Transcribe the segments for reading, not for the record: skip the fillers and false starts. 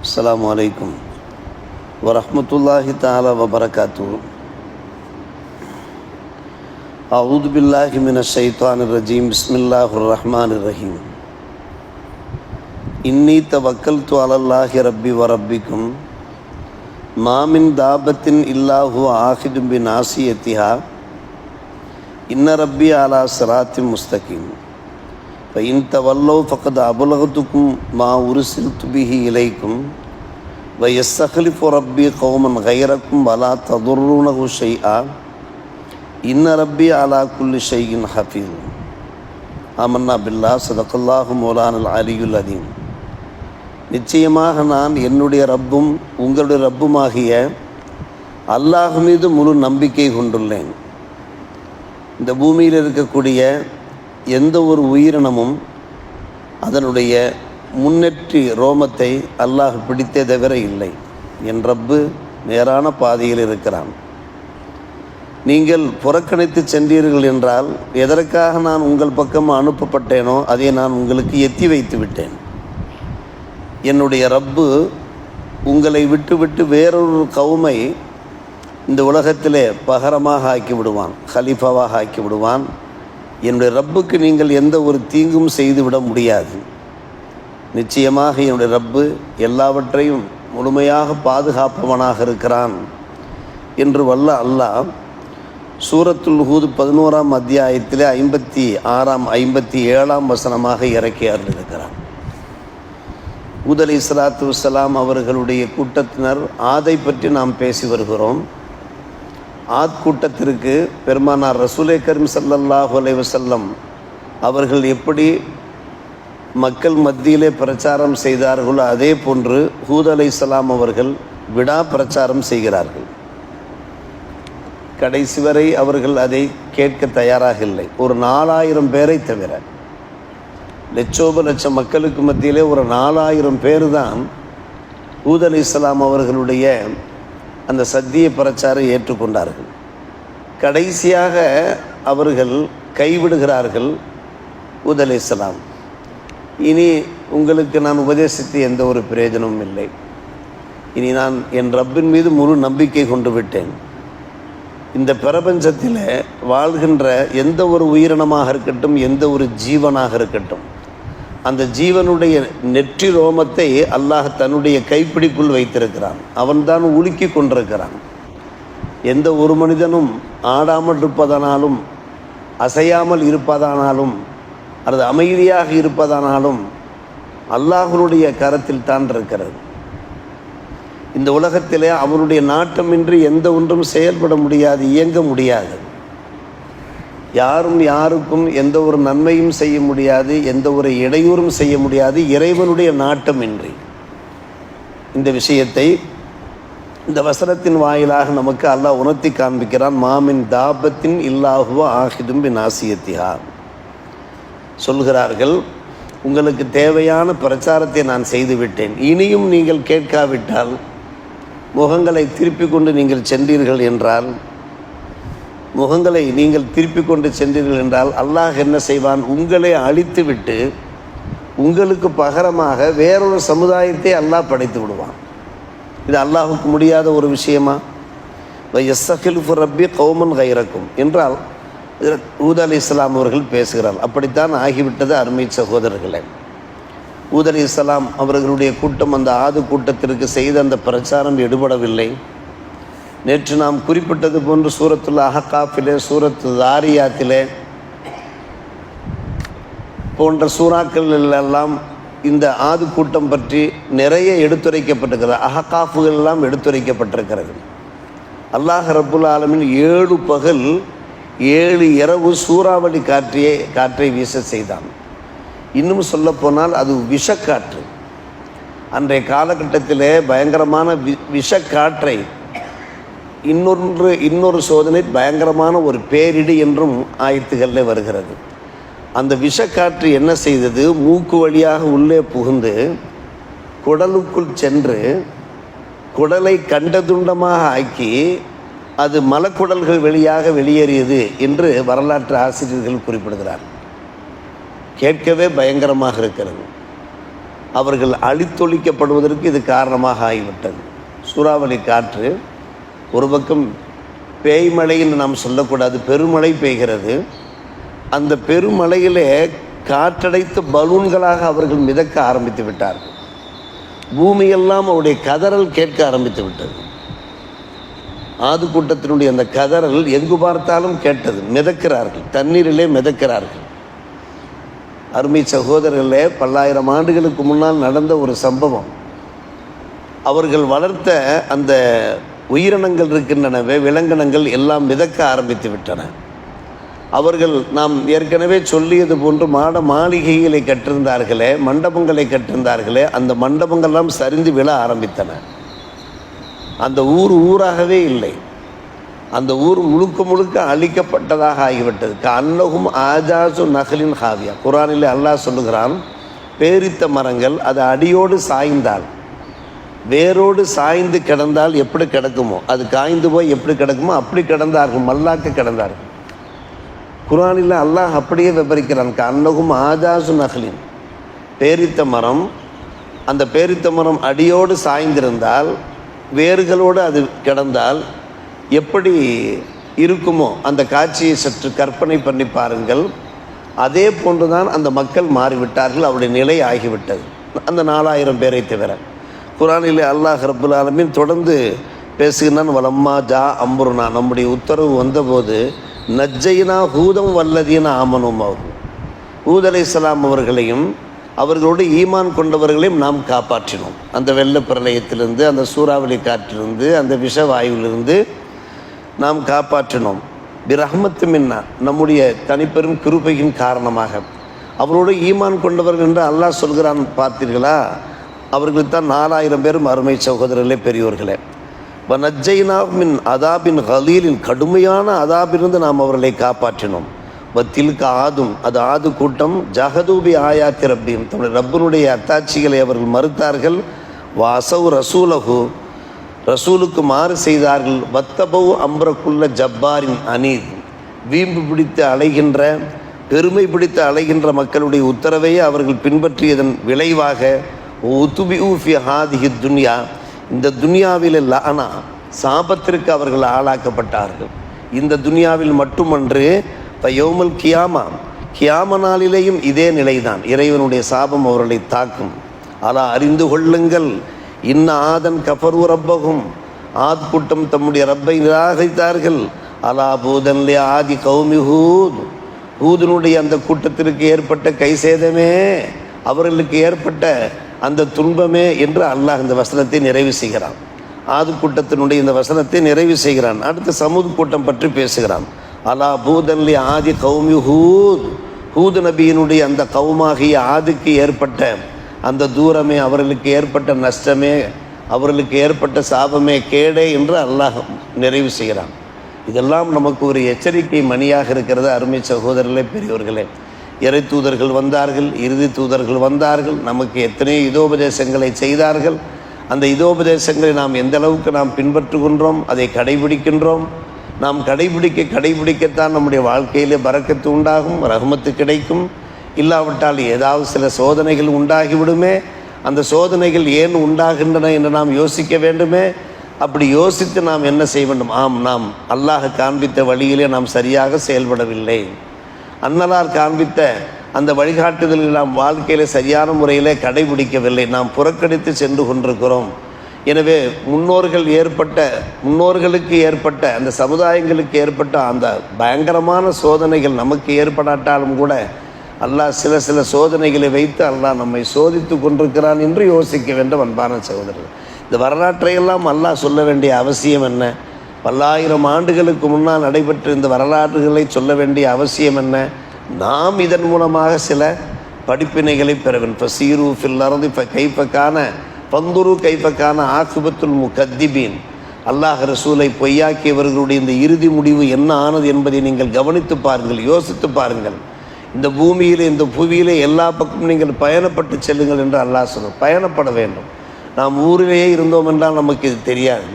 அஸ்ஸலாமு அலைக்கும் வரஹ்மத்துல்லாஹி தஆலா வபரகாத்துஹு. அஊது பில்லாஹி மினஷ் ஷைத்தானிர் ரஜீம். பிஸ்மில்லாஹிர் ரஹ்மானிர் ரஹீம். இன்னி தவக்கல்து அலல்லாஹி ரப்பி வ ரப்பிக்கும் மா மின் தாபத்தின் இல்லாஹு ஆஹிதும் பிநாசியத்திஹா இன்ன ரப்பி அலா சிராத்தின் முஸ்தகீம். فإن تولوا فقد أبلغتكم ما أرسلت به إليكم ويستخلف ربي قوما غيركم ولا تضرونه شيئا إن ربي على كل شيء حفيظ. ஆமன்னா பில்லாஹ் ஸதகல்லாஹு மௌலானல் அலியுல் அதீம். நிச்சயமாக நான் என்னுடைய ரப்பும் உங்களுடைய ரப்புமாகிய அல்லாஹ் மீது முழு நம்பிக்கை கொண்டுள்ளேன். இந்த பூமியில் இருக்கக்கூடிய எந்த ஒரு உயிரினமும் அதனுடைய முன்னேற்றி ரோமத்தை அல்லாஹ் பிடித்தே தவிர இல்லை. என் ரப்பு நேரான பாதையில் இருக்கிறான். நீங்கள் புறக்கணித்து சென்றீர்கள் என்றால் எதற்காக நான் உங்கள் பக்கம் அனுப்பப்பட்டேனோ அதை நான் உங்களுக்கு எத்தி வைத்து விட்டேன். என்னுடைய ரப்பு உங்களை விட்டு வேறொரு கவுமை இந்த உலகத்திலே பகரமாக ஆக்கி விடுவான், ஹலீஃபாவாக ஆக்கி விடுவான். என்னுடைய ரப்புக்கு நீங்கள் எந்த ஒரு தீங்கும் செய்துவிட முடியாது. நிச்சயமாக என்னுடைய ரப்பு எல்லாவற்றையும் முழுமையாக பாதுகாப்பவனாக இருக்கிறான் என்று வல்ல அல்லாஹ் சூரத்துல் ஹூத் 11ஆம் அத்தியாயத்திலே 56ஆம் 57ஆம் வசனமாக இறக்கி அருளிருக்கிறான். ஹூத் அலைஹிஸ்ஸலாத்து வஸ்ஸலாம் அவர்களுடைய கூட்டத்தினர் ஆதை பற்றி நாம் பேசி வருகிறோம். ஆத் கூட்டத்திற்கு பெருமானார் ரசூலே கரீம் ஸல்லல்லாஹு அலைஹி வஸல்லம் அவர்கள் எப்படி மக்கள் மத்தியிலே பிரச்சாரம் செய்தார்களோ அதே போன்று ஹூத் அலைஹிஸ்ஸலாம் அவர்கள் விடா பிரச்சாரம் செய்கிறார்கள். கடைசி வரை அவர்கள் அதை கேட்க தயாராக இல்லை. ஒரு 4000 பேரை தவிர லட்சோப மக்களுக்கு மத்தியிலே ஒரு 4000 பேர் தான் ஹூத் அலைஹிஸ்ஸலாம் அவர்களுடைய அந்த சத்திய பிரச்சாரம் ஏற்றுக்கொண்டார்கள். கடைசியாக அவர்கள் கைவிடுகிறார்கள். ஹூத் அலைஹிஸ்ஸலாம், இனி உங்களுக்கு நான் உபதேசித்து எந்த ஒரு பிரயோஜனமும் இல்லை. இனி நான் என் ரப்பின் மீது முழு நம்பிக்கை கொண்டு விட்டேன். இந்த பிரபஞ்சத்தில் வாழ்கின்ற எந்த ஒரு உயிரினமாக இருக்கட்டும், எந்த ஒரு ஜீவனாக இருக்கட்டும், அந்த ஜீவனுடைய நெற்றி ரோமத்தை அல்லாஹ் தன்னுடைய கைப்பிடிக்குள் வைத்திருக்கிறான். அவன்தான் உலுக்கி கொண்டிருக்கிறான். எந்த ஒரு மனிதனும் ஆடாமல் இருப்பதனாலும், அசையாமல் இருப்பதானாலும், அல்லது அமைதியாக இருப்பதானாலும் அல்லாஹ்வுடைய கரத்தில் தான் இருக்கிறது. இந்த உலகத்திலே அவனுடைய நாட்டமின்றி எந்த ஒன்றும் செயல்பட முடியாது, இயங்க முடியாது. யாரும் யாருக்கும் எந்த ஒரு நன்மையும் செய்ய முடியாது, எந்த ஒரு இடையூறும் செய்ய முடியாது இறைவனுடைய நாட்டமின்றி. இந்த விஷயத்தை இந்த வசனத்தின் வாயிலாக நமக்கு அல்லாஹ் உணர்த்தி காண்பிக்கிறான். மாமின் தாபத்தின் இல்லாஹுவ ஆஹிதும் பிநாசியத்திஹா. சொல்கிறார்கள், உங்களுக்கு தேவையான பிரச்சாரத்தை நான் செய்துவிட்டேன். இனியும் நீங்கள் கேட்காவிட்டால், முகங்களை திருப்பி கொண்டு நீங்கள் சென்றீர்கள் என்றால், முகங்களை நீங்கள் திருப்பி கொண்டு சென்றீர்கள் என்றால் அல்லாஹ் என்ன செய்வான்? உங்களை அழித்துவிட்டு உங்களுக்கு பகரமாக வேறொரு சமுதாயத்தை அல்லாஹ் படைத்து விடுவான். இது அல்லாஹுக்கு முடியாத ஒரு விஷயமா? யஸ்தகில்ஃபு ரப்பி கௌமன் கைரக்கும் என்றால் ஹூத் அலைஹிஸ்ஸலாம் அவர்கள் பேசுகிறார். அப்படித்தான் ஆகிவிட்டது அருமை சகோதரர்களே. ஹூத் அலைஹிஸ்ஸலாம் அவர்களுடைய கூட்டம் அந்த ஆது கூட்டத்திற்கு செய்த அந்த பிரச்சாரம் எடுபடவில்லை. நேற்று நாம் குறிப்பிட்டது போன்று சூரத்துல் அஹ்காஃபிலே, சூரத்து தாரியாத்திலே போன்ற சூறாக்கள் எல்லாம் இந்த ஆது கூட்டம் பற்றி நிறைய எடுத்துரைக்கப்பட்டிருக்கிறது. அஹ்காஃபுகள் எல்லாம் எடுத்துரைக்கப்பட்டிருக்கிறது. அல்லாஹ் ரப்புல் ஆலமீன் 7 பகல் 7 இரவு சூறாவளி காற்றை வீச செய்தான். இன்னும் சொல்லப்போனால் அது விஷக்காற்று. அன்றைய காலகட்டத்திலே பயங்கரமான விஷக்காற்றை, இன்னொரு சோதனை பயங்கரமான ஒரு பேரிடி என்றும் ஆயத்துகளில் வருகிறது. அந்த விஷக்காற்று என்ன செய்தது? மூக்கு வழியாக உள்ளே புகுந்து குடலுக்குள் சென்று குடலை கண்டதுண்டமாக ஆக்கி அது மலக்குடல்கள் வழியாக வெளியேறியது என்று வரலாற்று ஆசிரியர்கள் குறிப்பிடுகிறார். கேட்கவே பயங்கரமாக இருக்கிறது. அவர்கள் அழித்தொழிக்கப்படுவதற்கு இது காரணமாக ஆகிவிட்டது. சூறாவளி காற்று ஒரு பக்கம் பேய்மழைன்னு நாம் சொல்லக்கூடாது, பெருமழை பெய்கிறது. அந்த பெருமழையிலே காற்றடைத்த பலூன்களாக அவர்கள் மிதக்க ஆரம்பித்து விட்டார்கள். பூமியெல்லாம் அவருடைய கதறல் கேட்க ஆரம்பித்து விட்டது. ஆது கூட்டத்தினுடைய அந்த கதறல் எங்கு பார்த்தாலும் கேட்டது. மிதக்கிறார்கள், தண்ணீரிலே மிதக்கிறார்கள். அருமை சகோதரர்களே, பல்லாயிரம் ஆண்டுகளுக்கு முன்னால் நடந்த ஒரு சம்பவம். அவர்கள் வளர்த்த அந்த உயிரினங்கள் இருக்கின்றனவே, விலங்கினங்கள் எல்லாம் மிதக்க ஆரம்பித்து விட்டன. அவர்கள் நாம் ஏற்கனவே சொல்லியது போன்று மாட மாளிகைகளை கட்டிருந்தார்களே, மண்டபங்களை கட்டிருந்தார்களே, அந்த மண்டபங்கள்லாம் சரிந்து விழ ஆரம்பித்தன. அந்த ஊராகவே இல்லை. அந்த ஊர் முழுக்க முழுக்க அழிக்கப்பட்டதாக ஆகிவிட்டது. அன்னகும் ஆஜாசு நகலின் ஹாவியா. குரானிலே அல்லாஹ் சொல்லுகிறான், பேரித்த மரங்கள் அது அடியோடு சாய்ந்தால், வேரோடு சாய்ந்து கிடந்தால் எப்படி கிடக்குமோ, அது காய்ந்து போய் எப்படி கிடக்குமோ அப்படி கிடந்தார்கள், மல்லாக்க கிடந்தார்கள். குரானில் அல்லாஹ் அப்படியே விவரிக்கிறான். அன்னகும் ஆஜாசு நகலின், பேரித்த மரம், அந்த பேரித்த மரம் அடியோடு சாய்ந்திருந்தால், வேர்களோடு அது கிடந்தால் எப்படி இருக்குமோ அந்த காட்சியை சற்று கற்பனை பண்ணி பாருங்கள். அதே போன்றுதான் அந்த மக்கள் மாறிவிட்டார்கள். அவருடைய நிலை ஆகிவிட்டது. அந்த 4000 பேரை தவிர குரானிலே அல்லாஹ் ரப்புல் ஆலமீன் தொடர்ந்து பேசுகிறான். வலம்மா ஜா அம்புருனா, நம்முடைய உத்தரவு வந்தபோது நஜ்ஜைனா ஹூதம் வல்லதீன ஆமனும், ஹூத் அலைஹிஸ்ஸலாம் அவர்களையும் அவர்களோடு ஈமான் கொண்டவர்களையும் நாம் காப்பாற்றினோம். அந்த வெள்ள பிரளயத்திலிருந்து, அந்த சூறாவளி காற்றிலிருந்து, அந்த விஷவாயுவிலிருந்து நாம் காப்பாற்றினோம். பிரஹ்மத்து மின்னா, நம்முடைய தனிப்பெரும் கிருபையின் காரணமாக. அவரோடு ஈமான் கொண்டவர்கள் என்று அல்லாஹ் சொல்கிறான். பார்த்தீர்களா, அவர்களுக்கு தான் 4000 பேரும் அருமை சகோதரர்களே, பெரியோர்களே. நஜ்ஜைனா மின் அதாபின் கலீலின், கடுமையான அதாபிலிருந்து நாம் அவர்களை காப்பாற்றினோம். தில்க ஆதும், அது ஆது கூட்டம், ஜஹதூபி ஆயாத்தி ரப்பியும், தன்னுடைய ரப்பனுடைய அத்தாட்சிகளை அவர்கள் மறுத்தார்கள். வாசவ் ரசூலகு, ரசூலுக்கு மாறு செய்தார்கள். வத்தபவு அம்ரக்குள்ள ஜப்பாரின் அனீத், வீம்பு பிடித்து அலைகின்ற, பெருமை பிடித்து அலைகின்ற மக்களுடைய உத்தரவையே அவர்கள் பின்பற்றியதன் விளைவாக உத்துபி ஊஃபி ஹாதிஹி துன்யா, இந்த துன்யாவில் லானா, சாபத்திற்கு அவர்கள் ஆளாக்கப்பட்டார்கள். இந்த துன்யாவில் மட்டுமன்று, யௌமல் கியாமா, கியாம நாளிலேயும் இதே நிலைதான். இறைவனுடைய சாபம் அவர்களை தாக்கும். அலா அறிந்து கொள்ளுங்கள், இன்ன ஆதன் கஃபரு ரப்பகும், ஆத் கூட்டம் தம்முடைய ரப்பை நிராகரித்தார்கள். அலா பூதன்லே ஆதி கௌமி ஹூத், ஹூதனுடைய அந்த கூட்டத்திற்கு ஏற்பட்ட கைசேதமே, அவர்களுக்கு ஏற்பட்ட அந்த துன்பமே என்று அல்லாஹ் இந்த வசனத்தை நிறைவு செய்கிறான். ஆது கூட்டத்தினுடைய இந்த வசனத்தை நிறைவு செய்கிறான். அடுத்து சமூது கூட்டம் பற்றி பேசுகிறான். அலா பூதன்லி ஆதி கௌமி ஹூத், ஹூத் நபியினுடைய அந்த கௌமாகிய ஆதுக்கு ஏற்பட்ட அந்த தூரமே, அவர்களுக்கு ஏற்பட்ட நஷ்டமே, அவர்களுக்கு ஏற்பட்ட சாபமே, கேடே என்று அல்லாஹ் நிறைவு செய்கிறான். இதெல்லாம் நமக்கு ஒரு எச்சரிக்கை மணியாக இருக்கிறது. அருமை சகோதரர்களே, பெரியோர்களே, இறை தூதர்கள் வந்தார்கள், இறுதி தூதர்கள் வந்தார்கள், நமக்கு எத்தனையோ இதோபதேசங்களை செய்தார்கள். அந்த இதோபதேசங்களை நாம் எந்த அளவுக்கு நாம் பின்பற்றுகின்றோம், அதை கடைபிடிக்கின்றோம். நாம் கடைபிடிக்கத்தான் நம்முடைய வாழ்க்கையிலே பரக்கத்து உண்டாகும், ரஹ்மத்து கிடைக்கும். இல்லாவிட்டால் ஏதாவது சில சோதனைகள் உண்டாகிவிடுமே. அந்த சோதனைகள் ஏன் உண்டாகின்றன என்று நாம் யோசிக்க வேண்டுமே. அப்படி யோசித்து நாம் என்ன செய்ய வேண்டும்? நாம் அல்லாஹ் காண்பித்த வழியிலே நாம் சரியாக செயல்படவில்லை. அன்னலார் காண்பித்த அந்த வழிகாட்டுதல்கள் நாம் வாழ்க்கையில் சரியான முறையில் கடைபிடிக்கவில்லை. நாம் புறக்கணித்து சென்று கொண்டிருக்கிறோம். எனவே முன்னோர்களுக்கு ஏற்பட்ட அந்த சமுதாயங்களுக்கு ஏற்பட்ட அந்த பயங்கரமான சோதனைகள் நமக்கு ஏற்படாட்டாலும் கூட அல்லாஹ் சில சோதனைகளை வைத்து அல்லாஹ் நம்மை சோதித்து கொண்டிருக்கிறான் என்று யோசிக்க வேண்டும். அன்பான சகோதரர்கள், இந்த வரலாற்றையெல்லாம் அல்லாஹ் சொல்ல வேண்டிய அவசியம் என்ன? பல்லாயிரம் ஆண்டுகளுக்கு முன்னால் நடைபெற்ற இந்த வரலாறுகளை சொல்ல வேண்டிய அவசியம் என்ன? நாம் இதன் மூலமாக சில படிப்பினைகளை பெற வேண்டும். ஃபசீரு ஃபில் அர்தி கைஃபகான பந்துரு கைஃபகான ஆகிபத்துல் முகத்திபீன். அல்லாஹ் ரசூலை பொய்யாக்கியவர்களுடைய இந்த இறுதி முடிவு என்ன ஆனது என்பதை நீங்கள் கவனித்து பாருங்கள், யோசித்து பாருங்கள். இந்த பூமியிலே, இந்த புவியிலே எல்லா பக்கமும் நீங்கள் பயணப்பட்டு செல்லுங்கள் என்று அல்லாஹ் சொன்னார். பயணப்பட வேண்டும். நாம் ஊரிலேயே இருந்தோம் என்றால் நமக்கு இது தெரியாது.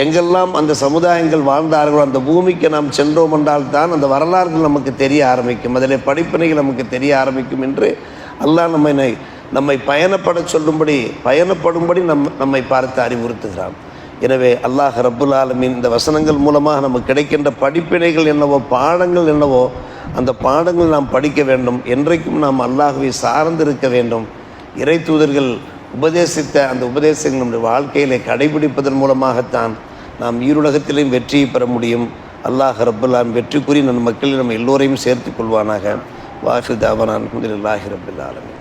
எங்கெல்லாம் அந்த சமுதாயங்கள் வாழ்ந்தார்களோ அந்த பூமிக்கு நாம் சென்றோம் என்றால் தான் அந்த வரலாறுகள் நமக்கு தெரிய ஆரம்பிக்கும், அதில் படிப்பினைகள் நமக்கு தெரிய ஆரம்பிக்கும் என்று அல்லாஹ் நம்மை நம்மை பயணப்படும்படி நம்மை பார்த்து அறிவுறுத்துகிறான். எனவே அல்லாஹ் ரப்புல் ஆலமீன் இந்த வசனங்கள் மூலமாக நமக்கு கிடைக்கின்ற படிப்பினைகள் என்னவோ, பாடங்கள் என்னவோ, அந்த பாடங்கள் நாம் படிக்க வேண்டும். என்றைக்கும் நாம் அல்லாஹ்வை சார்ந்திருக்க வேண்டும். இறை தூதர்கள் உபதேசித்த அந்த உபதேசங்கள் நம்முடைய வாழ்க்கையிலே கடைபிடிப்பதன் மூலமாகத்தான் நாம் ஈருலகத்திலையும் வெற்றியை பெற முடியும். அல்லாஹ் ரப்புல் ஆலமீன் வெற்றி கூறி நம் மக்களில் நம்ம எல்லோரையும் சேர்த்து கொள்வானாக. வாஹிர் தாவானா அல்ஹம்துலில்லாஹி ரப்பில் ஆலமீன்.